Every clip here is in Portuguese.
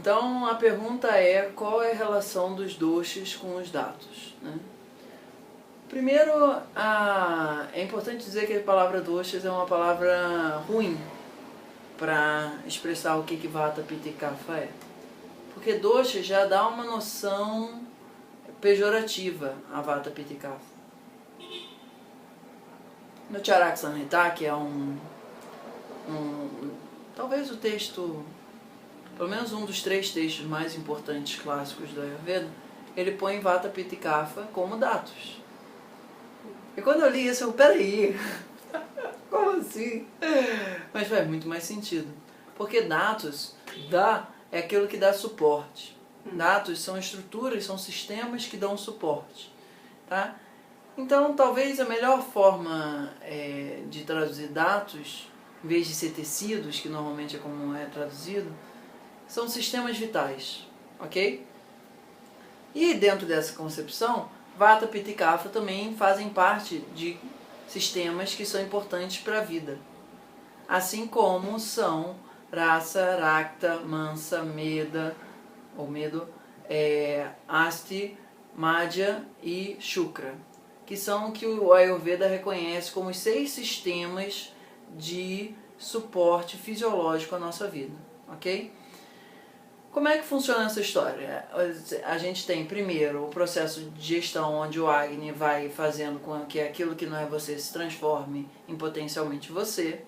Então a pergunta é, qual é a relação dos doshas com os datos, né? Primeiro, é importante dizer que a palavra doshas é uma palavra ruim para expressar o que Vata, Pitta e Kapha é. Porque dosha já dá uma noção pejorativa a Vata, Pitta e Kapha. No Charaka Samhita, que é talvez o texto, pelo menos um dos 3 textos mais importantes clássicos do Ayurveda, ele põe Vata, Pitta e Kapha como datos. E quando eu li isso, eu, peraí, como assim? Mas faz muito mais sentido. Porque dados, é aquilo que dá suporte. Dados são estruturas, são sistemas que dão suporte. Tá? Então, talvez a melhor forma de traduzir dados, em vez de ser tecidos, que normalmente é como é traduzido, são sistemas vitais. Ok? E dentro dessa concepção, Vata, Pitta e Kapha também fazem parte de sistemas que são importantes para a vida. Assim como são Rasa, Rakta, Mansa, Meda, ou Medo, Asti, Madhya e Shukra, que são o que o Ayurveda reconhece como os 6 sistemas de suporte fisiológico à nossa vida. Ok? Como é que funciona essa história? A gente tem primeiro o processo de digestão, onde o Agni vai fazendo com que aquilo que não é você se transforme em potencialmente você.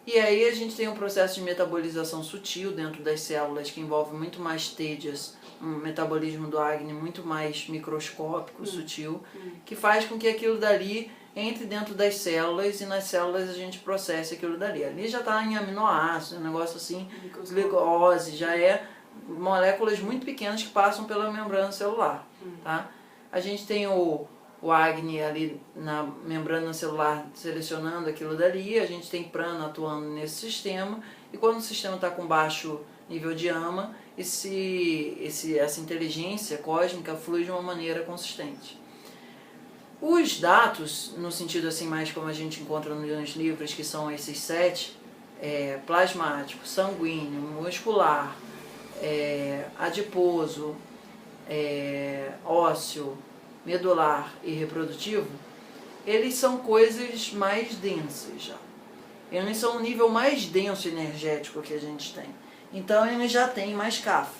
E aí a gente tem um processo de metabolização sutil dentro das células, que envolve muito mais tejas, um metabolismo do Agni muito mais microscópico, sutil, que faz com que aquilo dali entre dentro das células e nas células a gente processe aquilo dali. Ali já está em aminoácidos, um negócio assim, glicose, já é moléculas muito pequenas que passam pela membrana celular. Tá? A gente tem o Agni ali na membrana celular selecionando aquilo dali, a gente tem prana atuando nesse sistema, e quando o sistema está com baixo nível de ama, essa inteligência cósmica flui de uma maneira consistente. Os dados, no sentido assim mais como a gente encontra nos livros, que são esses 7, plasmático, sanguíneo, muscular, adiposo, ósseo, medular e reprodutivo, eles são coisas mais densas já. Eles são um nível mais denso energético que a gente tem. Então eles já têm mais kapha.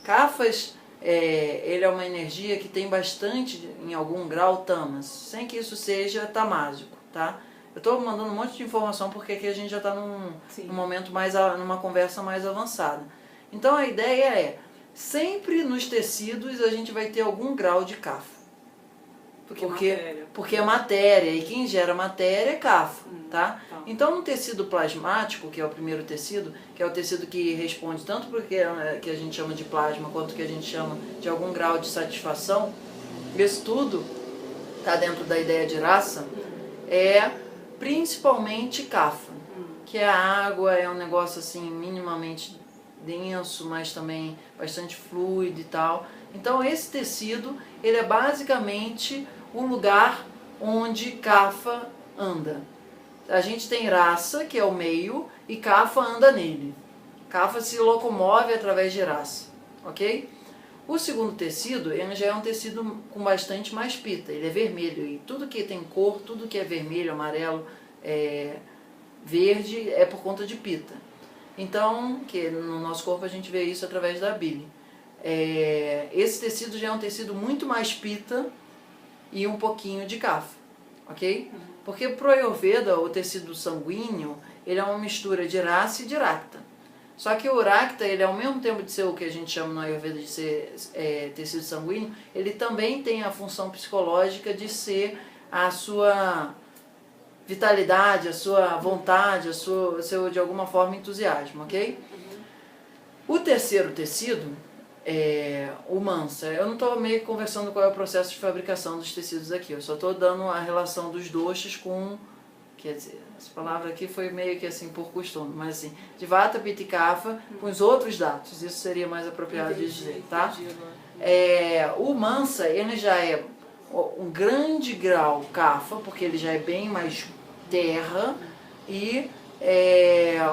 Kaphas, ele é uma energia que tem bastante, em algum grau, tamas, sem que isso seja tamásico, tá? Eu estou mandando um monte de informação porque aqui a gente já está num momento numa conversa mais avançada. Então a ideia é, sempre nos tecidos a gente vai ter algum grau de kapha. Porque é matéria, e quem gera matéria é kapha, tá? Então no tecido plasmático, que é o primeiro tecido, que é o tecido que responde tanto porque que a gente chama de plasma, quanto que a gente chama de algum grau de satisfação, isso tudo está dentro da ideia de raça, é principalmente kapha, que a água é um negócio assim minimamente denso, mas também bastante fluido e tal. Então esse tecido, ele é basicamente o lugar onde kapha anda. A gente tem raça, que é o meio, e kapha anda nele. Kapha se locomove através de raça, ok? O segundo tecido, ele já é um tecido com bastante mais pita, ele é vermelho, e tudo que tem cor, tudo que é vermelho, amarelo, verde, é por conta de pita. Então, que no nosso corpo a gente vê isso através da bile. Esse tecido já é um tecido muito mais pita e um pouquinho de kapha, ok? Porque pro Ayurveda, o tecido sanguíneo, ele é uma mistura de rasa e de rakta. Só que o rakta, ele ao mesmo tempo de ser o que a gente chama no Ayurveda de ser tecido sanguíneo, ele também tem a função psicológica de ser a sua vitalidade, a sua vontade, o seu, de alguma forma, entusiasmo, ok? O terceiro tecido, o mansa, eu não estou meio que conversando qual é o processo de fabricação dos tecidos aqui, eu só estou dando a relação dos doshas com, quer dizer, essa palavra aqui foi meio que assim por costume, mas assim, de Vata, Pitta e Kapha com os outros datos, isso seria mais apropriado de dizer, tá? O mansa, ele já é um grande grau kapha, porque ele já é bem mais terra, e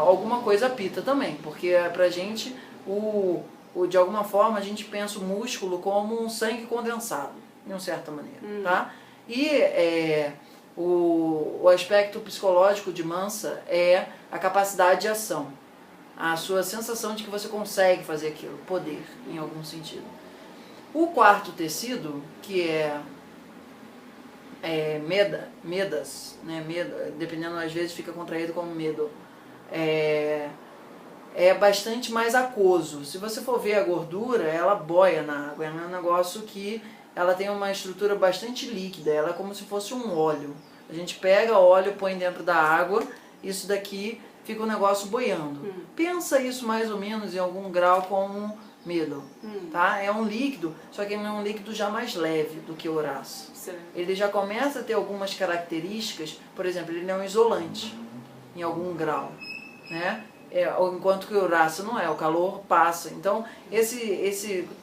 alguma coisa pita também, porque pra gente o de alguma forma a gente pensa o músculo como um sangue condensado, de uma certa maneira, tá? E o aspecto psicológico de Mansa é a capacidade de ação, a sua sensação de que você consegue fazer aquilo, poder, em algum sentido. O quarto tecido, que é Medas, né? Dependendo, às vezes fica contraído como medo, é bastante mais aquoso. Se você for ver a gordura, ela boia na água, é um negócio que ela tem uma estrutura bastante líquida, ela é como se fosse um óleo. A gente pega óleo, põe dentro da água, isso daqui fica um negócio boiando. Pensa isso mais ou menos em algum grau como medo, tá? É um líquido, só que ele é um líquido já mais leve do que o Horácio. Ele já começa a ter algumas características, por exemplo, ele é um isolante em algum grau, né? Enquanto que o Horácio não é, o calor passa. Então,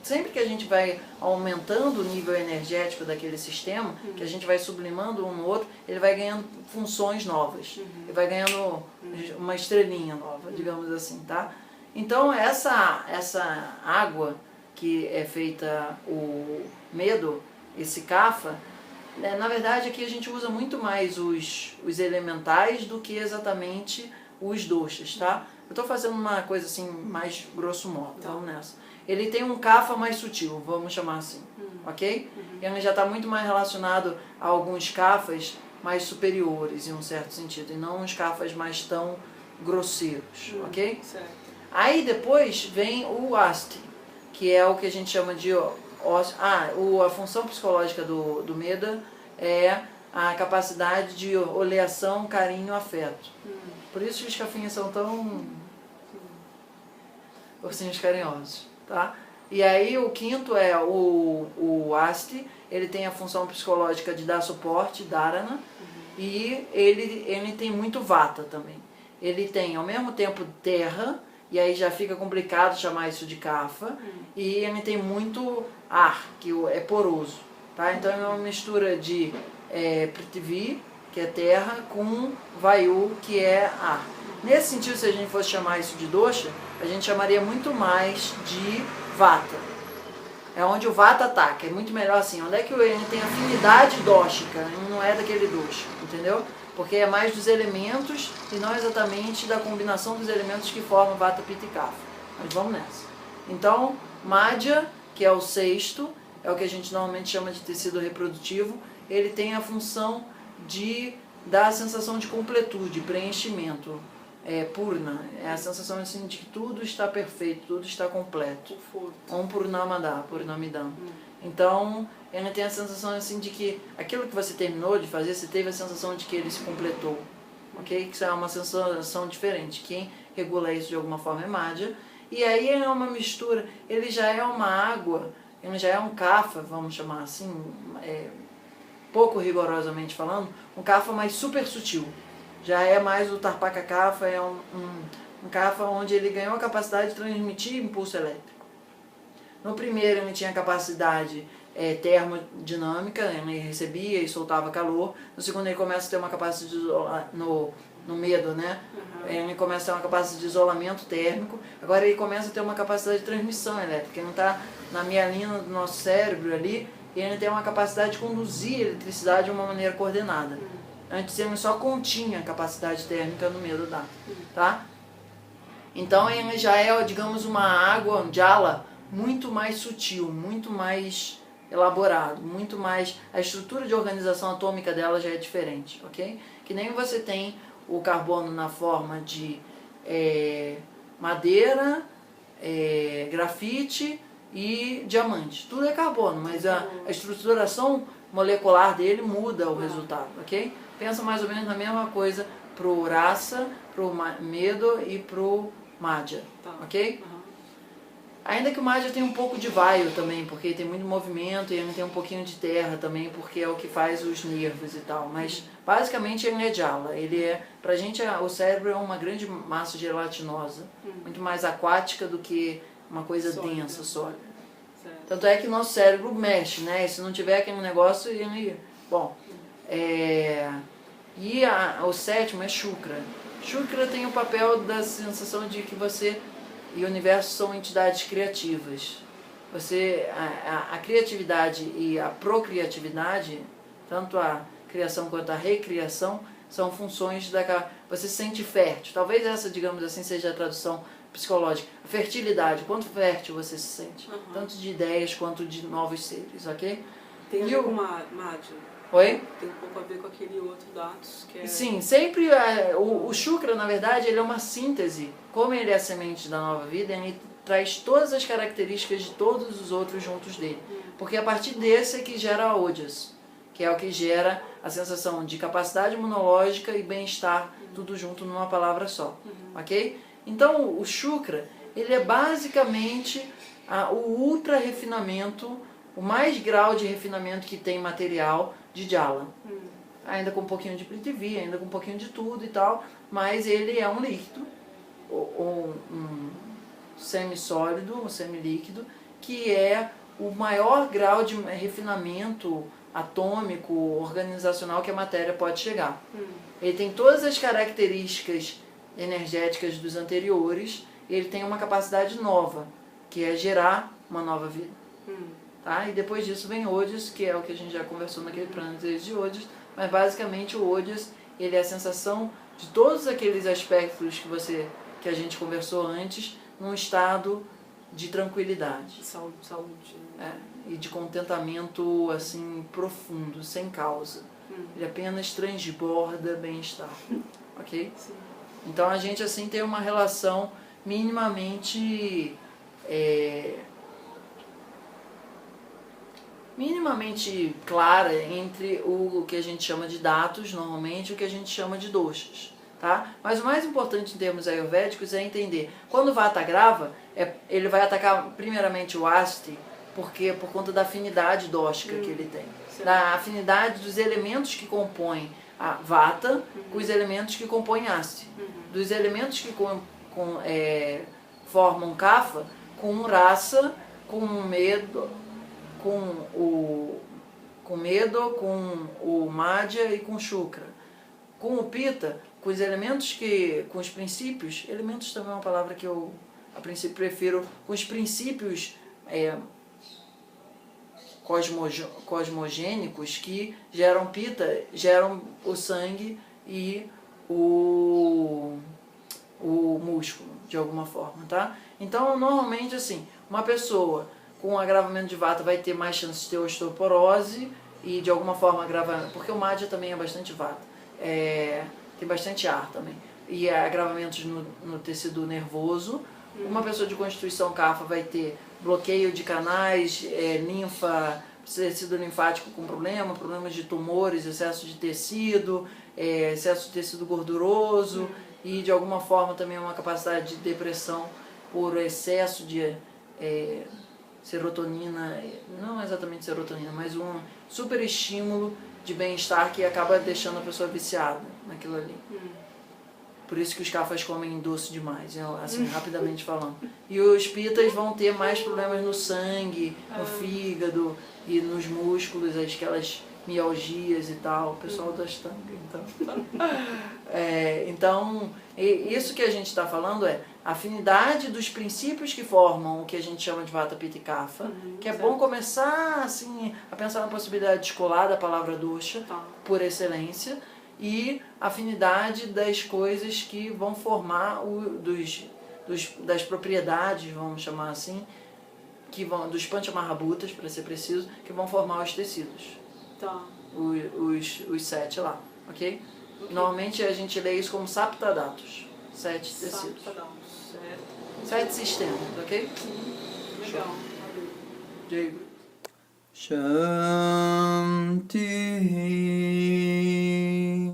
sempre que a gente vai aumentando o nível energético daquele sistema, que a gente vai sublimando um no outro, ele vai ganhando funções novas. Ele vai ganhando uma estrelinha nova, digamos assim, tá? Então, essa água que é feita o medo, esse Kapha, na verdade aqui a gente usa muito mais os elementais do que exatamente os doshas, tá? Eu estou fazendo uma coisa assim, mais grosso modo, vamos nessa. Ele tem um Kapha mais sutil, vamos chamar assim, ok? Ele já está muito mais relacionado a alguns Kaphas mais superiores, em um certo sentido, e não uns Kaphas mais tão grosseiros, ok? Certo. Aí depois vem o Asti, que é o que a gente chama de... a função psicológica do Meda é a capacidade de oleação, carinho, afeto. Por isso que os cafinhas são tão ursinhos carinhosos, tá? E aí o quinto é o Asti, ele tem a função psicológica de dar suporte, dharana, e ele tem muito vata também. Ele tem ao mesmo tempo terra, e aí já fica complicado chamar isso de Kapha, e ele tem muito ar, que é poroso, tá? Então é uma mistura de Prithvi, que é terra, com Vayu, que é ar. Nesse sentido, se a gente fosse chamar isso de dosha, a gente chamaria muito mais de vata. É onde o vata ataca, é muito melhor assim. Onde é que ele tem afinidade dóxica, não é daquele dosha, entendeu? Porque é mais dos elementos e não exatamente da combinação dos elementos que formam Vata, Pitta e Kapha. Mas vamos nessa. Então, Madhya, que é o sexto, é o que a gente normalmente chama de tecido reprodutivo, ele tem a função de dar a sensação de completude, preenchimento, purna. É a sensação assim, de que tudo está perfeito, tudo está completo. Purnamidam. Então, ele tem a sensação assim de que aquilo que você terminou de fazer, você teve a sensação de que ele se completou. Ok? Que isso é uma sensação diferente. Quem regula isso de alguma forma é Madhya. E aí ele é uma mistura, ele já é uma água, ele já é um Kapha, vamos chamar assim, pouco rigorosamente falando, um Kapha mais super sutil. Já é mais o Tarpaka Kapha, é um Kapha onde ele ganhou a capacidade de transmitir impulso elétrico. No primeiro ele tinha a capacidade termodinâmica, ele recebia e soltava calor. No segundo ele começa a ter uma capacidade de isolar, no medo, né? Ele começa a ter uma capacidade de isolamento térmico. Agora ele começa a ter uma capacidade de transmissão elétrica. Ele não está na mielina do nosso cérebro ali, e ele tem uma capacidade de conduzir a eletricidade de uma maneira coordenada. Antes ele só continha a capacidade térmica no medo da, tá? Então ele já é, digamos, uma água, um jala, muito mais sutil, muito mais elaborado, muito mais... A estrutura de organização atômica dela já é diferente, ok? Que nem você tem o carbono na forma de madeira, grafite e diamante. Tudo é carbono, mas a estruturação molecular dele muda o resultado, ok? Pensa mais ou menos na mesma coisa pro Rasa, pro Medo e pro Madhya, ok? Ainda que o Madhya tenha um pouco de vaio também, porque tem muito movimento, e ele tem um pouquinho de terra também, porque é o que faz os nervos e tal. Mas basicamente ele é jala. Ele pra gente o cérebro é uma grande massa gelatinosa, muito mais aquática do que uma coisa densa, sólida. Tanto é que nosso cérebro mexe, né? E se não tiver aquele negócio, ele... Bom, o sétimo é Shukra. Shukra tem o papel da sensação de que você e o universo são entidades criativas. A criatividade e a procriatividade, tanto a criação quanto a recriação, são funções da... Você se sente fértil. Talvez essa, digamos assim, seja a tradução psicológica. A fertilidade, quanto fértil você se sente. Tanto de ideias quanto de novos seres, ok? Tem a ver com Madhya. Oi? Tem um pouco a ver com aquele outro Datus que é... Sim, sempre o Shukra, na verdade, ele é uma síntese. Como ele é a semente da nova vida, ele traz todas as características de todos os outros juntos dele. Porque a partir desse é que gera a Ojas, que é o que gera a sensação de capacidade imunológica e bem-estar, tudo junto numa palavra só. Ok? Então, o Shukra, ele é basicamente o ultra refinamento, o mais grau de refinamento que tem material de Jala. Ainda com um pouquinho de Prithvi, ainda com um pouquinho de tudo e tal, mas ele é um líquido, um semissólido, um semilíquido, que é o maior grau de refinamento atômico, organizacional que a matéria pode chegar. Ele tem todas as características energéticas dos anteriores, e ele tem uma capacidade nova, que é gerar uma nova vida. Tá? E depois disso vem Ojas, que é o que a gente já conversou naquele plano de Ojas, mas basicamente o Ojas, ele é a sensação de todos aqueles aspectos que a gente conversou antes, num estado de tranquilidade. Saúde. E de contentamento assim profundo, sem causa. Ele apenas transborda bem-estar. Ok? Sim. Então a gente assim tem uma relação minimamente clara entre o que a gente chama de datos, normalmente, e o que a gente chama de doshas. Tá? Mas o mais importante em termos ayurvédicos é entender, quando o Vata grava, ele vai atacar primeiramente o Asti, porque por conta da afinidade dóstica que ele tem. Da afinidade dos elementos que compõem a Vata com os elementos que compõem Asti. Dos elementos que formam Kapha com Rasa, com medo, com o Madhya e com Shukra. Com o Pitta, com os elementos com os princípios, elementos também é uma palavra que eu a princípio prefiro, com os princípios cosmogênicos que geram Pitta, geram o sangue e o músculo, de alguma forma, tá? Então, normalmente, assim, uma pessoa com agravamento de Vata vai ter mais chance de ter osteoporose e, de alguma forma, agravamento, porque o Madhya também é bastante Vata, tem bastante ar também, e agravamentos no tecido nervoso. Uma pessoa de constituição Kapha vai ter bloqueio de canais, linfa, tecido linfático com problemas de tumores, excesso de tecido, excesso de tecido gorduroso e de alguma forma também uma capacidade de depressão por excesso de serotonina, não exatamente serotonina, mas um super estímulo de bem-estar que acaba deixando a pessoa viciada naquilo ali. Por isso que os Kaphas comem doce demais, assim, rapidamente falando. E os Pittas vão ter mais problemas no sangue, no fígado e nos músculos, aquelas mialgias e tal, o pessoal da Ashtanga, então. Então, isso que a gente está falando é a afinidade dos princípios que formam o que a gente chama de Vata, Pitta e Kapha, que é bom começar assim, a pensar na possibilidade de escolar da palavra dosha, por excelência, e afinidade das coisas que vão formar das propriedades, vamos chamar assim, dos Panchamahabhutas, para ser preciso, que vão formar os tecidos. Os 7 lá, ok? Normalmente a gente lê isso como Saptadatus, 7 tecidos. 7 sistemas, ok? Legal. Shanti